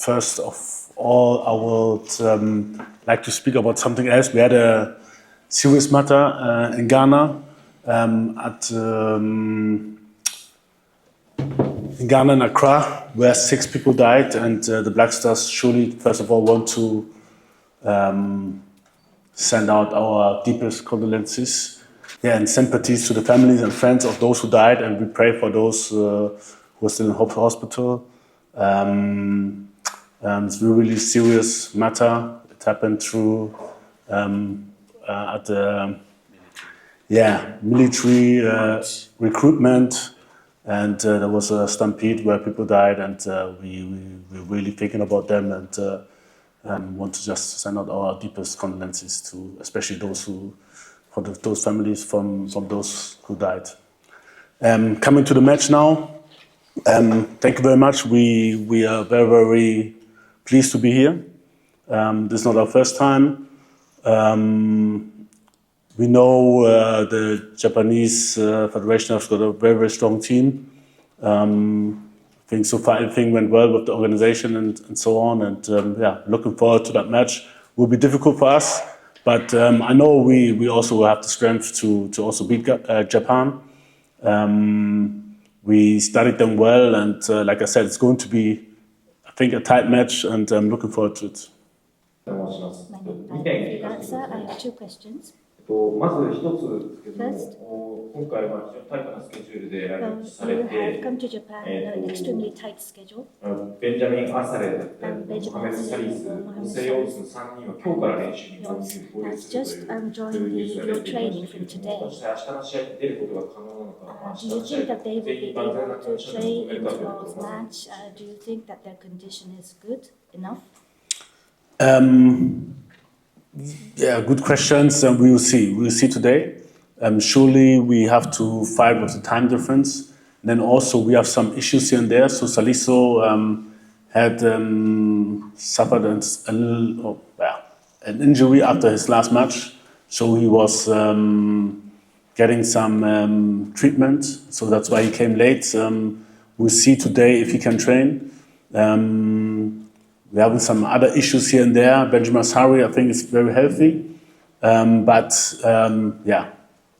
first of all, I would like to speak about something else. We had a serious matter in Ghana in Ghana and Accra, where 6 people died, and the Black Stars surely, first of all, want to send out our deepest condolences, and sympathies to the families and friends of those who died, and we pray for those who are still in hospital. It's a really serious matter. It happened through at the military recruitment, and there was a stampede where people died, and we're really thinking about them, and want to just send out our deepest condolences to especially those families from those who died. Coming to the match now. Thank you very much. We are very, very pleased to be here. This is not our first time. We know the Japanese Federation has got a very, very strong team. I think so far everything went well with the organization and so on. And looking forward to that match. Will be difficult for us, but I know we also will have the strength to also beat Japan. We studied them well, and like I said, it's going to be, I think, a tight match, and I'm looking forward to it. My name is Sir. I have 2 questions. First, you have come to Japan on an extremely tight schedule. Benjamin Asare and Mohamed Salis has just joined your training from today. Do you think that they will be able to play in tomorrow's match? Do you think that their condition is good enough? Good questions. We will see. We will see today. Surely we have to fight with the time difference. And then also we have some issues here and there. So Salisu had suffered an injury after his last match. So he was getting some treatment. So that's why he came late. We'll see today if he can train. We're having some other issues here and there. Benjamin Asare, I think, is very healthy.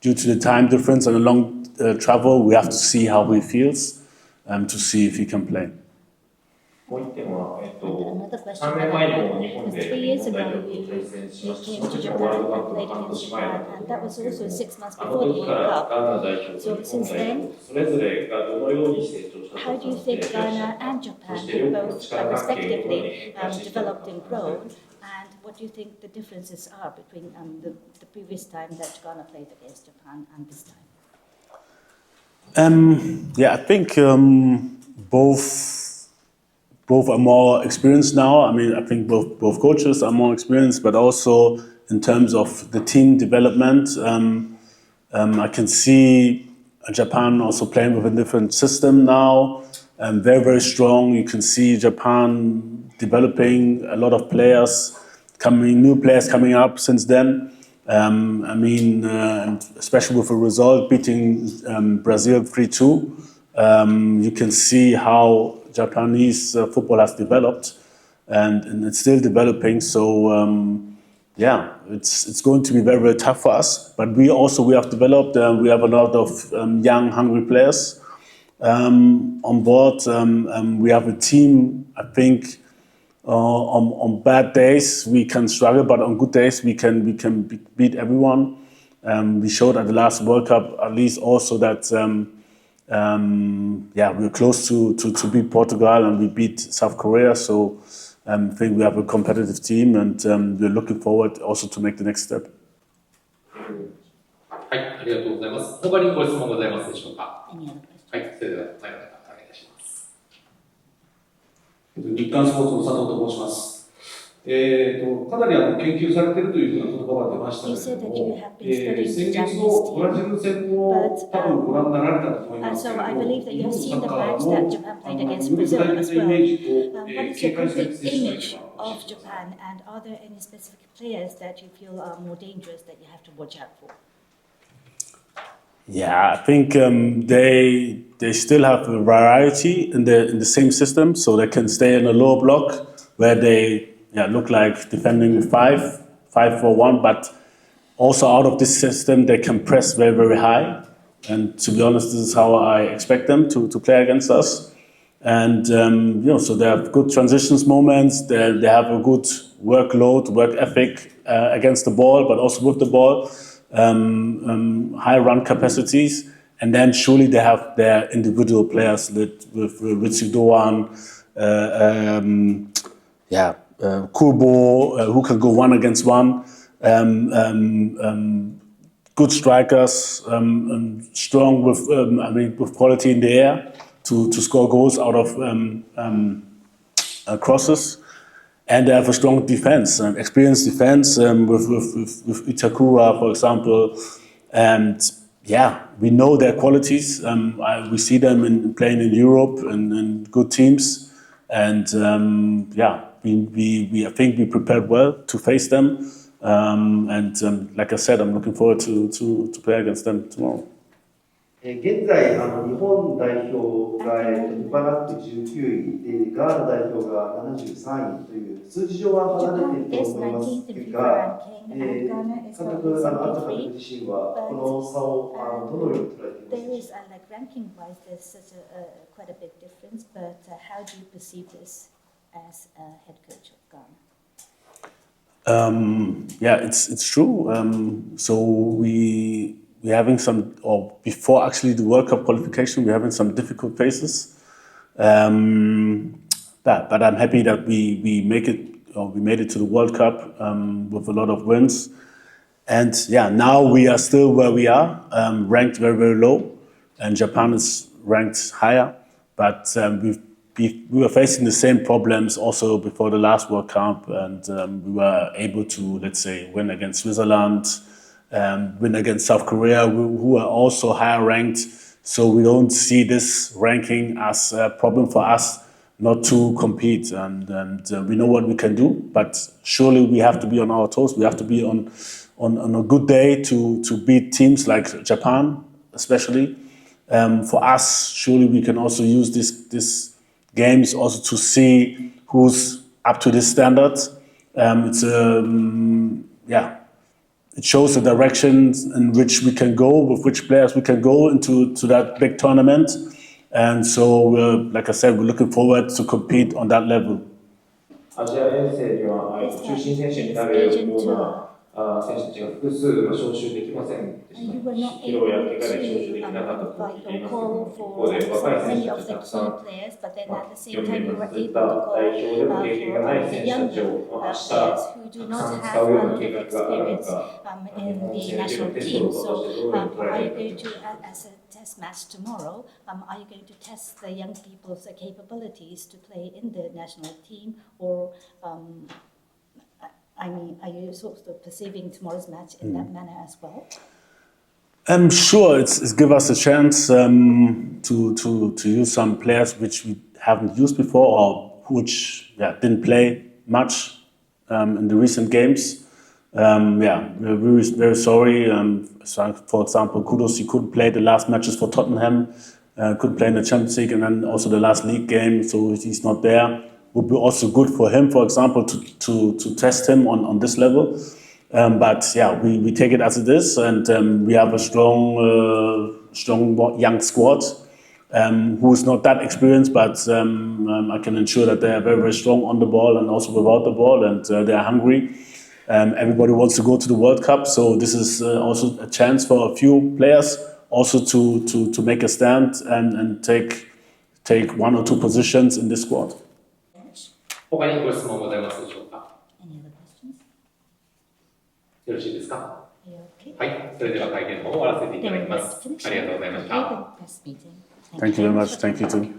Due to the time difference and the long travel, we have to see how he feels to see if he can play. Another question. 3 years ago, you came to Japan and played against Japan, and that was also 6 months before the World Cup. So since then, how do you think Ghana and Japan have both respectively developed and grown? And what do you think the differences are between the previous time that Ghana played against Japan and this time? I think both are more experienced now. I mean, I think both coaches are more experienced, but also in terms of the team development, I can see Japan also playing with a different system now, very, very strong. You can see Japan developing a lot of players, new players coming up since then. Especially with a result beating Brazil 3-2, you can see how Japanese football has developed, and it's still developing. So it's going to be very, very tough for us. But we have developed. We have a lot of young, hungry players on board. We have a team. I think on bad days we can struggle, but on good days we can beat everyone. We showed at the last World Cup, at least, also that we were close to beat Portugal, and we beat South Korea. So I think we have a competitive team, and we're looking forward also to make the next step. はい、ありがとうございます。他にご質問ございますでしょうか。はい、それでは前の方お願いいたします。日刊スポーツの佐藤と申します。かなり研究されているというふうな言葉が出ましたけれども、先月のブラジル戦も多分ご覧になられたと思いますけれども、日本サッカーの具体的なイメージと警戒戦でしたりは。Of Japan, and are there any specific players that you feel are more dangerous that you have to watch out for? Yeah, I think they still have a variety in the same system, so they can stay in a lower block. where they look like defending 5-4-1, but also out of this system they can press very, very high. And to be honest, this is how I expect them to play against us. And so they have good transitions moments. They have a good workload, work ethic against the ball, but also with the ball. High run capacities. And then surely they have their individual players with Ritsu Doan, Kurbo, who can go 1-against-1. Good strikers, strong with quality in the air to score goals out of crosses. And they have a strong defense, experienced defense with Itakura, for example. And we know their qualities. We see them playing in Europe and in good teams. And I think we prepared well to face them. Like I said, I'm looking forward to play against them tomorrow. 現在、日本代表がウパラック19位で、ガーナ代表が73位という数字上は離れていると思いますが、監督、アント監督自身はこの差をどのように捉えていますか？ ranking-wise, there's such quite a big difference, but how do you perceive this as a head coach of Ghana? It's true. So we're having some, or before actually the World Cup qualification, we're having some difficult phases. But I'm happy that we made it to the World Cup with a lot of wins. And now we are still where we are, ranked very, very low, and Japan is ranked higher. But we were facing the same problems also before the last World Cup, and we were able to, let's say, win against Switzerland, win against South Korea, who are also higher ranked. So we don't see this ranking as a problem for us not to compete. And we know what we can do, but surely we have to be on our toes. We have to be on a good day to beat teams like Japan, especially. For us, surely we can also use this games also to see who's up to this standard. It shows the directions in which we can go, with which players we can go into that big tournament. And so, like I said, we're looking forward to compete on that level. アジア遠征には中心選手になるような選手たちが複数招集できませんでした。疲労や怪我で招集できなかったと言っていますけども、一方で若い選手たちたくさん4名もそういった代表でも経験がない選手たちを明日たくさん使うような計画があるのか、戦略のテストとしてどういうふうに捉えていますか？ Test match tomorrow, are you going to test the young people's capabilities to play in the national team, or are you sort of perceiving tomorrow's match in that manner as well? I'm sure it's give us a chance to use some players which we haven't used before, or which didn't play much in the recent games. We're very, very sorry. For example, Kudus, he couldn't play the last matches for Tottenham, couldn't play in the Champions League, and then also the last league game, so he's not there. Would be also good for him, for example, to test him on this level. But we take it as it is, and we have a strong young squad who is not that experienced, but I can ensure that they are very, very strong on the ball and also without the ball, and they are hungry. Everybody wants to go to the World Cup, so this is also a chance for a few players also to make a stand and take one or two positions in this squad. 他にご質問ございますでしょうか？ Any other questions? よろしいですか？ Are you okay? はい、それでは会見の方を終わらせていただきます。ありがとうございました。Thank Thank you very much. Thank you too.